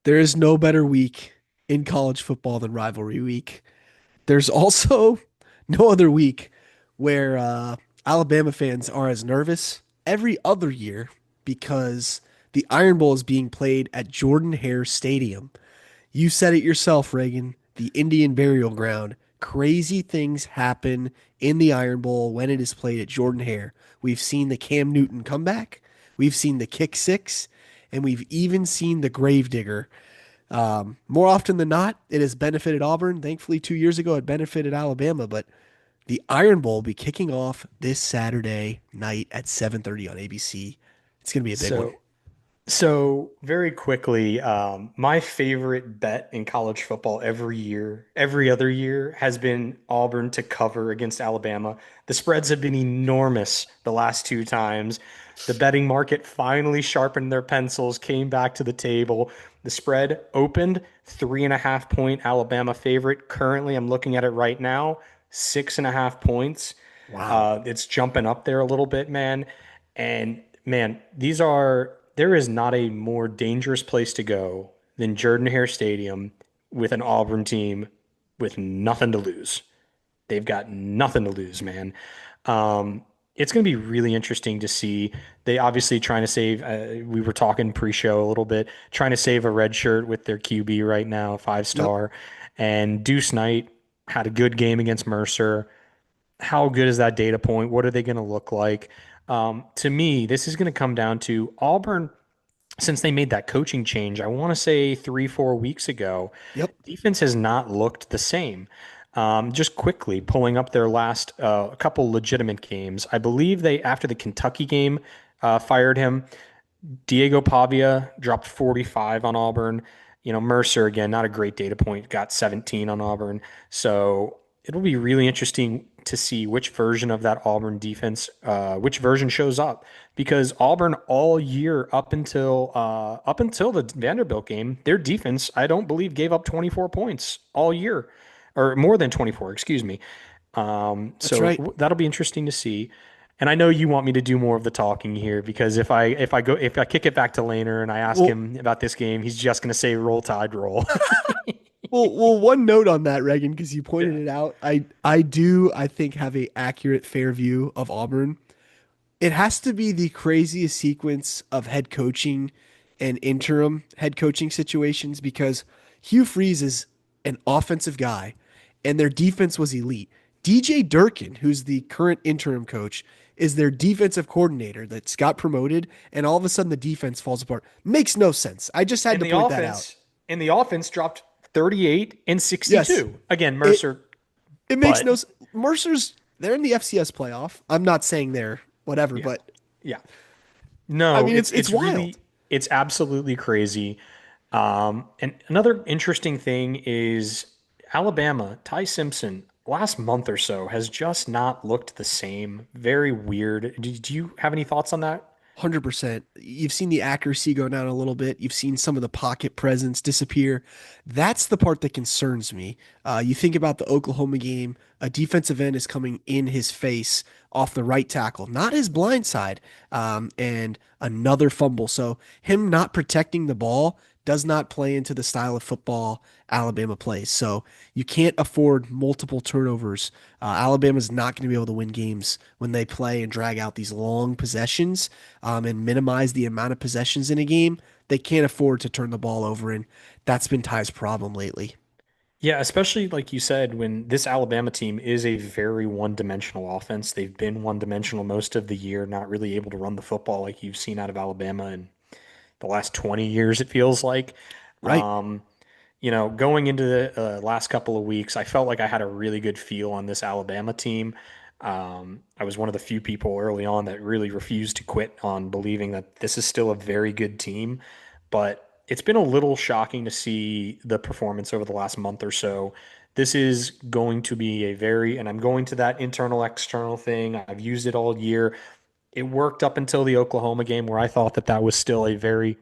There is no better week in college football than rivalry week. There's also no other week where Alabama fans are as nervous every other year because the Iron Bowl is being played at Jordan-Hare Stadium. You said it yourself, Reagan, the Indian burial ground. Crazy things happen in the Iron Bowl when it is played at Jordan-Hare. We've seen the Cam Newton comeback, we've seen the kick six, and we've even seen the gravedigger. More often than not, it has benefited Auburn. Thankfully, 2 years ago, it benefited Alabama. But the Iron Bowl will be kicking off this Saturday night at 7:30 on ABC. It's going to be a big one. So, so very quickly, my favorite bet in college football every year, every other year, has been Auburn to cover against Alabama. The spreads have been enormous the last two times. The betting market finally sharpened their pencils, came back to the table. The spread opened 3.5 point Alabama favorite. Currently, I'm looking at it right now, 6.5 points. Wow. It's jumping up there a little bit, man. And man, there is not a more dangerous place to go than Jordan-Hare Stadium with an Auburn team with nothing to lose. They've got nothing to lose, man. It's going to be really interesting to see. They obviously trying to save. We were talking pre-show a little bit, trying to save a red shirt with their QB right now, five Yep. star, and Deuce Knight had a good game against Mercer. How good is that data point? What are they going to look like? To me, this is going to come down to Auburn since they made that coaching change. I want to say 3, 4 weeks ago, Yep. defense has not looked the same. Just quickly pulling up their last couple legitimate games. I believe they, after the Kentucky game, fired him. Diego Pavia dropped 45 on Auburn. Mercer, again, not a great data point, got 17 on Auburn. So it'll be really interesting to see which version of that Auburn defense, which version shows up, because Auburn all year up until the Vanderbilt game, their defense, I don't believe, gave up 24 points all year, or more than 24, excuse me. That's So right. that'll be interesting to see. And I know you want me to do more of the talking here, because if I kick it back to Laner and I ask Well, him about this game, he's just going to say roll tide roll. one note on that, Reagan, because you pointed Yeah. it out. I think, have a accurate, fair view of Auburn. It has to be the craziest sequence of head coaching and interim head coaching situations because Hugh Freeze is an offensive guy and their defense was elite. DJ Durkin, who's the current interim coach, is their defensive coordinator that's got promoted, and all of a sudden the defense falls apart. Makes no sense. I just had And to the point that out. offense, and the offense dropped 38 and Yes, 62. Again, it Mercer, it makes but no Mercer's they're in the FCS playoff. I'm not saying they're whatever, yeah, but yeah. I No, mean it's it's it's wild. really it's absolutely crazy. And another interesting thing is Alabama, Ty Simpson, last month or so has just not looked the same. Very weird. Do you have any thoughts on that? 100%. You've seen the accuracy go down a little bit. You've seen some of the pocket presence disappear. That's the part that concerns me. You think about the Oklahoma game, a defensive end is coming in his face off the right tackle, not his blind side, and another fumble. So, him not protecting the ball does not play into the style of football Alabama plays. So, you can't afford multiple turnovers. Alabama's not going to be able to win games when they play and drag out these long possessions and minimize the amount of possessions in a game. They can't afford to turn the ball over, and that's been Ty's problem lately. Yeah, especially like you said, when this Alabama team is a very one-dimensional offense. They've been one-dimensional most of the year, not really able to run the football like you've seen out of Alabama in the last 20 years, it feels like. Right. Um, going into the last couple of weeks, I felt like I had a really good feel on this Alabama team. I was one of the few people early on that really refused to quit on believing that this is still a very good team. But it's been a little shocking to see the performance over the last month or so. This is going to be and I'm going to that internal external thing. I've used it all year. It worked up until the Oklahoma game where I thought that that was still a very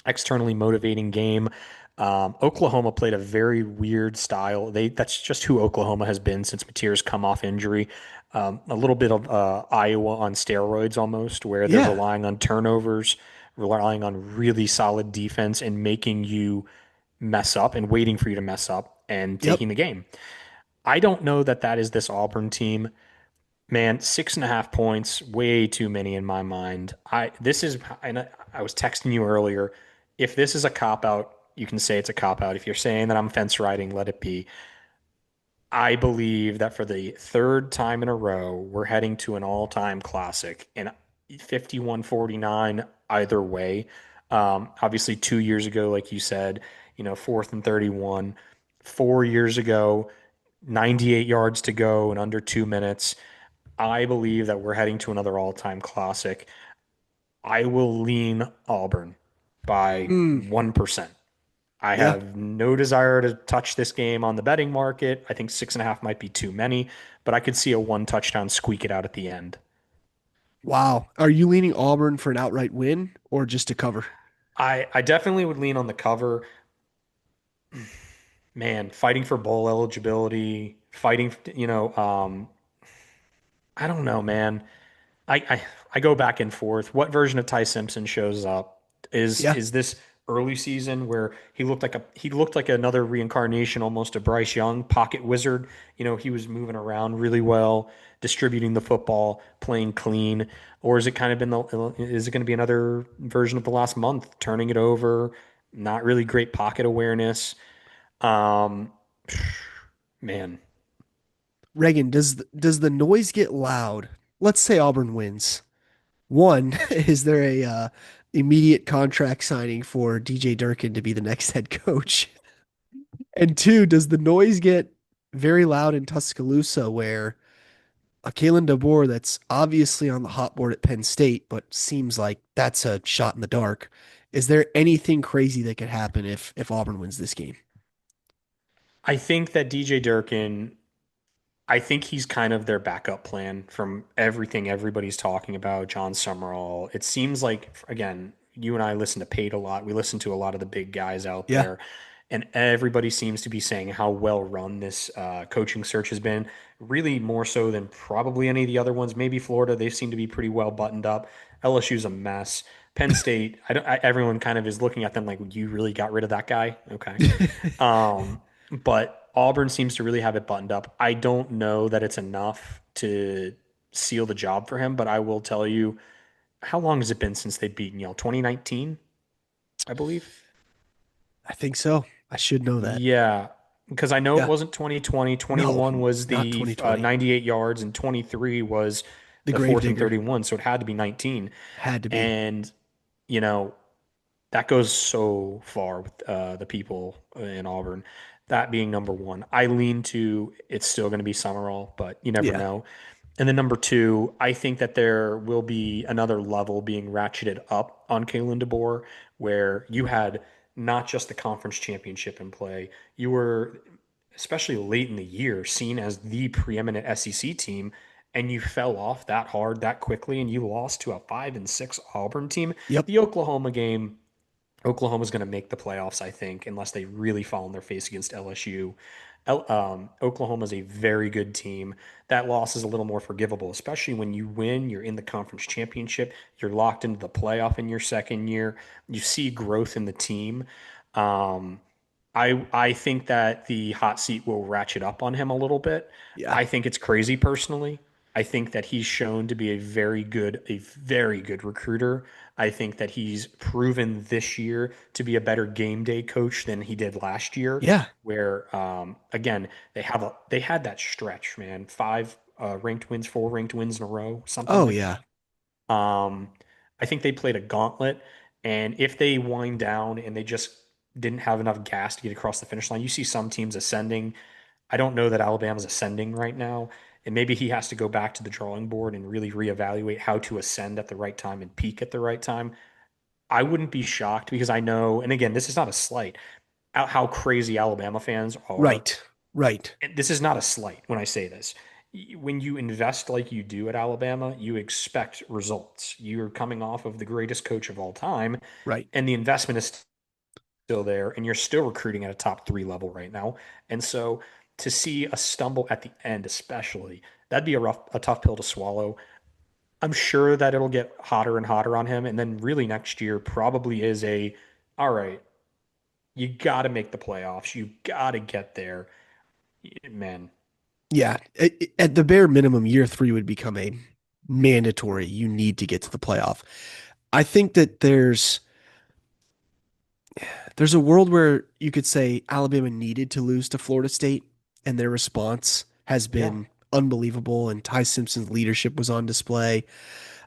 externally motivating game. Oklahoma played a very weird style. That's just who Oklahoma has been since Mateer's come off injury. A little bit of Iowa on steroids almost, where they're Yeah. relying on turnovers relying on really solid defense and making you mess up and waiting for you to mess up and Yep. taking the game. I don't know that that is this Auburn team. Man, 6.5 points, way too many in my mind. I was texting you earlier. If this is a cop out, you can say it's a cop out. If you're saying that I'm fence riding, let it be. I believe that for the third time in a row, we're heading to an all-time classic and 51-49 either way. Obviously, 2 years ago, like you said, 4th and 31. 4 years ago, 98 yards to go in under 2 minutes. I believe that we're heading to another all-time classic. I will lean Auburn by Mm, 1%. I yeah. have no desire to touch this game on the betting market. I think 6.5 might be too many, but I could see a one touchdown squeak it out at the end. Wow. Are you leaning Auburn for an outright win or just to cover? I definitely would lean on the cover. Man, fighting for bowl eligibility, fighting, I don't know, man. I go back and forth. What version of Ty Simpson shows up? Is Yeah. is this early season where he looked like another reincarnation almost of Bryce Young, pocket wizard? He was moving around really well, distributing the football, playing clean. Or is it kind of been is it going to be another version of the last month, turning it over, not really great pocket awareness? Um, man, Reagan, does the noise get loud? Let's say Auburn wins. One, is there a immediate contract signing for DJ Durkin to be the next head coach? And two, does the noise get very loud in Tuscaloosa where a Kalen DeBoer that's obviously on the hot board at Penn State, but seems like that's a shot in the dark? Is there anything crazy that could happen if Auburn wins this game? I think that DJ Durkin I think he's kind of their backup plan from everything everybody's talking about. John Summerall. It seems like, again, you and I listen to Pate a lot. We listen to a lot of the big guys out Yeah. there, and everybody seems to be saying how well run this coaching search has been. Really, more so than probably any of the other ones. Maybe Florida, they seem to be pretty well buttoned up. LSU's a mess. Penn State, everyone kind of is looking at them like, you really got rid of that guy? Okay. Um, but Auburn seems to really have it buttoned up. I don't know that it's enough to seal the job for him, but I will tell you, how long has it been since they've beaten Yale? 2019, I believe. I think so. I should know that. Yeah, because I know it Yeah. wasn't 2020. No, 21 was not the 2020. 98 yards, and 23 was The the fourth and Gravedigger 31. So it had to be 19. had to be. And, you know, that goes so far with the people in Auburn. That being number one, I lean to it's still going to be Summerall, but you never Yeah. know. And then number two, I think that there will be another level being ratcheted up on Kalen DeBoer, where you had not just the conference championship in play, you were, especially late in the year, seen as the preeminent SEC team, and you fell off that hard that quickly, and you lost to a 5-6 Auburn team. Yep. The Oklahoma game, Oklahoma's going to make the playoffs, I think, unless they really fall on their face against LSU. Oklahoma's a very good team. That loss is a little more forgivable, especially when you win, you're in the conference championship, you're locked into the playoff in your second year, you see growth in the team. Um, I think that the hot seat will ratchet up on him a little bit. Yeah. I think it's crazy personally. I think that he's shown to be a very good recruiter. I think that he's proven this year to be a better game day coach than he did last year, Yeah. where again they had that stretch, man, five ranked wins, four ranked wins in a row, something Oh like yeah. that. Um, I think they played a gauntlet, and if they wind down and they just didn't have enough gas to get across the finish line, you see some teams ascending. I don't know that Alabama's ascending right now, and maybe he has to go back to the drawing board and really reevaluate how to ascend at the right time and peak at the right time. I wouldn't be shocked because I know, and again, this is not a slight, how crazy Alabama fans are. Right. Right. And this is not a slight when I say this. When you invest like you do at Alabama, you expect results. You're coming off of the greatest coach of all time, Right. and the investment is still there, and you're still recruiting at a top three level right now. And so to see a stumble at the end, especially, that'd be a tough pill to swallow. I'm sure that it'll get hotter and hotter on him. And then really next year probably is all right, you got to make the playoffs. You got to get there. Man, Yeah, at the bare minimum, year three would become a mandatory. You need to get to the playoff. I think that there's a world where you could say Alabama needed to lose to Florida State, and their response has yeah, been unbelievable, and Ty Simpson's leadership was on display.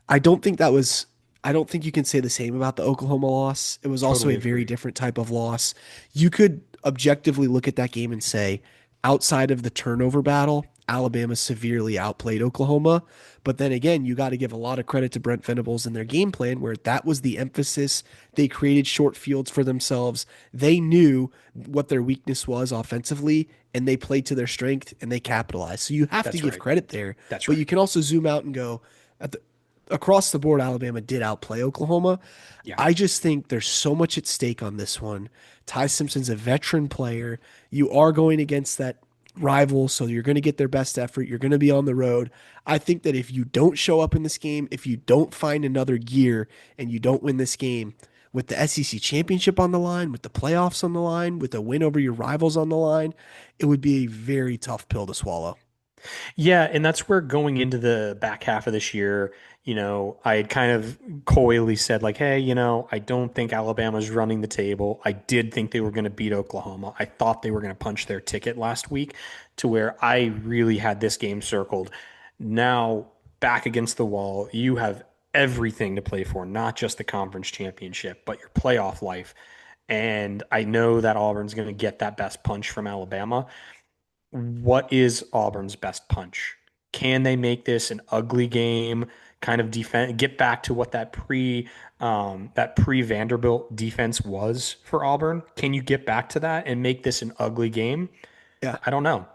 I don't think that was, I don't think you can say the same about the Oklahoma loss. It was also totally a very agree. different type of loss. You could objectively look at that game and say, outside of the turnover battle, Alabama severely outplayed Oklahoma. But then again, you got to give a lot of credit to Brent Venables and their game plan, where that was the emphasis. They created short fields for themselves. They knew what their weakness was offensively, and they played to their strength and they capitalized. So you have to That's give right. credit there, That's but you right. can also zoom out and go, at the, across the board, Alabama did outplay Oklahoma. Yeah. I just think there's so much at stake on this one. Ty Simpson's a veteran player. You are going against that rival, so you're going to get their best effort. You're going to be on the road. I think that if you don't show up in this game, if you don't find another gear and you don't win this game, with the SEC championship on the line, with the playoffs on the line, with a win over your rivals on the line, it would be a very tough pill to swallow. Yeah, and that's where going into the back half of this year, I had kind of coyly said, like, hey, I don't think Alabama's running the table. I did think they were going to beat Oklahoma. I thought they were going to punch their ticket last week to where I really had this game circled. Now, back against the wall, you have everything to play for, not just the conference championship, but your playoff life. And I know that Auburn's going to get that best punch from Alabama. What is Auburn's best punch? Can they make this an ugly game? Kind of defense, get back to what that pre Vanderbilt defense was for Auburn. Can you get back to that and make this an ugly game? Yeah. I don't know.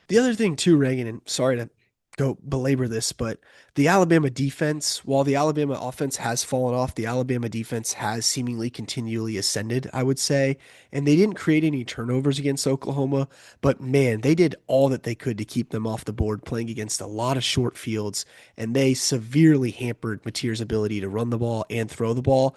The other thing too, Reagan, and sorry to go belabor this, but the Alabama defense, while the Alabama offense has fallen off, the Alabama defense has seemingly continually ascended, I would say. And they didn't create any turnovers against Oklahoma, but man, they did all that they could to keep them off the board, playing against a lot of short fields, and they severely hampered Mateer's ability to run the ball and throw the ball.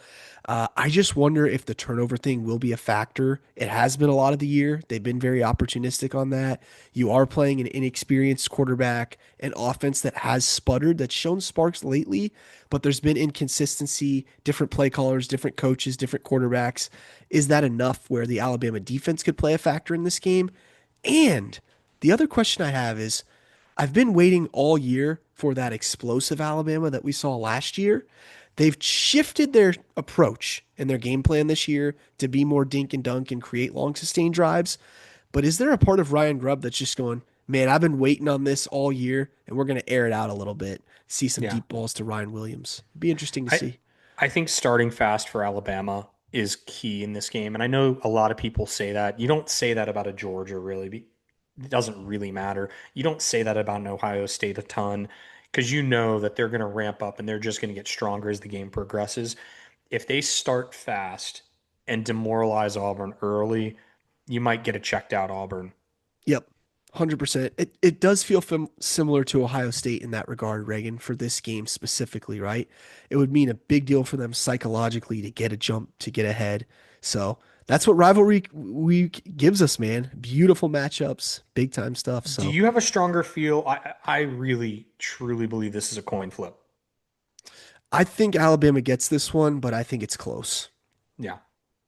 I just wonder if the turnover thing will be a factor. It has been a lot of the year. They've been very opportunistic on that. You are playing an inexperienced quarterback, an offense that has sputtered, that's shown sparks lately, but there's been inconsistency, different play callers, different coaches, different quarterbacks. Is that enough where the Alabama defense could play a factor in this game? And the other question I have is I've been waiting all year for that explosive Alabama that we saw last year. They've shifted their approach and their game plan this year to be more dink and dunk and create long sustained drives. But is there a part of Ryan Grubb that's just going, man, I've been waiting on this all year and we're going to air it out a little bit, see some Yeah. deep balls to Ryan Williams? Be interesting to I see. I think starting fast for Alabama is key in this game. And I know a lot of people say that. You don't say that about a Georgia, really. It doesn't really matter. You don't say that about an Ohio State a ton because you know that they're going to ramp up and they're just going to get stronger as the game progresses. If they start fast and demoralize Auburn early, you might get a checked out Auburn. Yep. 100%. It does feel similar to Ohio State in that regard, Reagan, for this game specifically, right? It would mean a big deal for them psychologically to get a jump, to get ahead. So that's what rivalry week gives us, man. Beautiful matchups, big time stuff. Do So you have a stronger feel? I really, truly believe this is a coin flip. I think Alabama gets this one, but I think it's close. Yeah.